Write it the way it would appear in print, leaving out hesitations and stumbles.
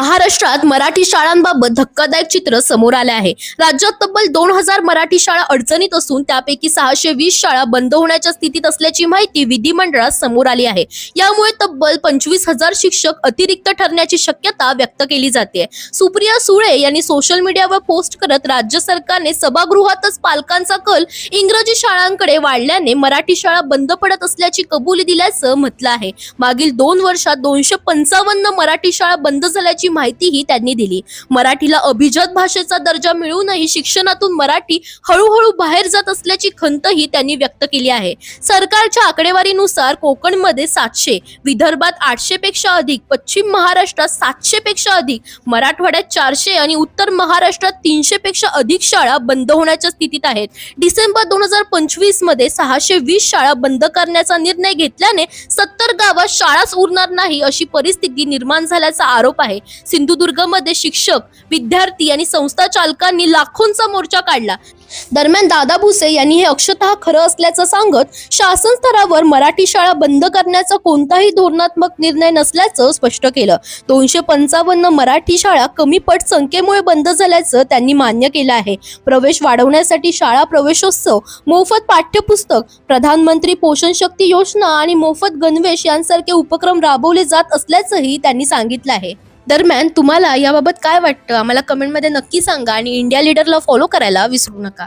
महाराष्ट्रात मराठी शाळांबाबत धक्कादायक चित्र समोर आले आहे। राज्यात तब्बल 2000 मराठी शाळा अडचणीत असून त्यापैकी 620 शाळा बंद होण्याच्या स्थितीत असल्याची माहिती विधिमंडळात समोर आली आहे। यामुळे तब्बल 25,000 शिक्षक अतिरिक्त ठरण्याची शक्यता व्यक्त केली जाते। सुप्रिया सुळे यांनी सोशल मीडियावर पोस्ट करत राज्य सरकारने सभागृहातच पालकांचा कल इंग्रजी शाळांकडे वाढल्याने मराठी शाळा बंद पडत असल्याची कबुली दिल्याचं म्हटलं आहे। मागील 2 वर्षात 255 मराठी शाळा बंद झाल्याची माहितीही त्यांनी दिली। मराठीला अभिजात भाषेचा दर्जा मिळूनही शिक्षणातून मराठी हळूहळू बाहेर जात असल्याची खंतही त्यांनी व्यक्त केली आहे। सरकारच्या आकडेवारीनुसार कोकणमध्ये 700, विदर्भात 800 पेक्षा अधिक, पश्चिम महाराष्ट्रात 700 पेक्षा अधिक, मराठवाड्यात 400 आणि उत्तर महाराष्ट्रात 300 पेक्षा अधिक शाळा बंद होण्याच्या स्थितीत आहेत। डिसेंबर 2025 मध्ये 620 शाळा बंद करण्याचा निर्णय घेतल्याने 70 गावात शाळाच उरणार नाही अशी परिस्थिती निर्माण झाल्याचा आरोप आहे। सिंधुदुर्गमध्ये शिक्षक, विद्यार्थी आणि संस्था चालकांनी लाखोंचा मोर्चा काढला। दरम्यान दादा भुसे यांनी हे अक्षरशः खरं असल्याचं सांगत शासन स्तरावर मराठी शाळा बंद करण्याचा कोणताही धोरणात्मक निर्णय नसल्याचं स्पष्ट केलं। 255 मराठी शाळा कमी पटसंख्येमुळे बंद झाल्याचं त्यांनी मान्य केलं आहे। प्रवेश वाढवण्यासाठी शाळा प्रवेशोत्सव, मोफत पाठ्यपुस्तक, प्रधानमंत्री पोषण शक्ती योजना आणि मोफत गणवेश यांसारखे उपक्रम राबवले जात असल्याचंही त्यांनी सांगितलं आहे। दरम्यान तुम्हाला याबाबत काय वाटतं आम्हाला कमेंटमध्ये नक्की सांगा आणि इंडिया लीडरला फॉलो करायला विसरू नका।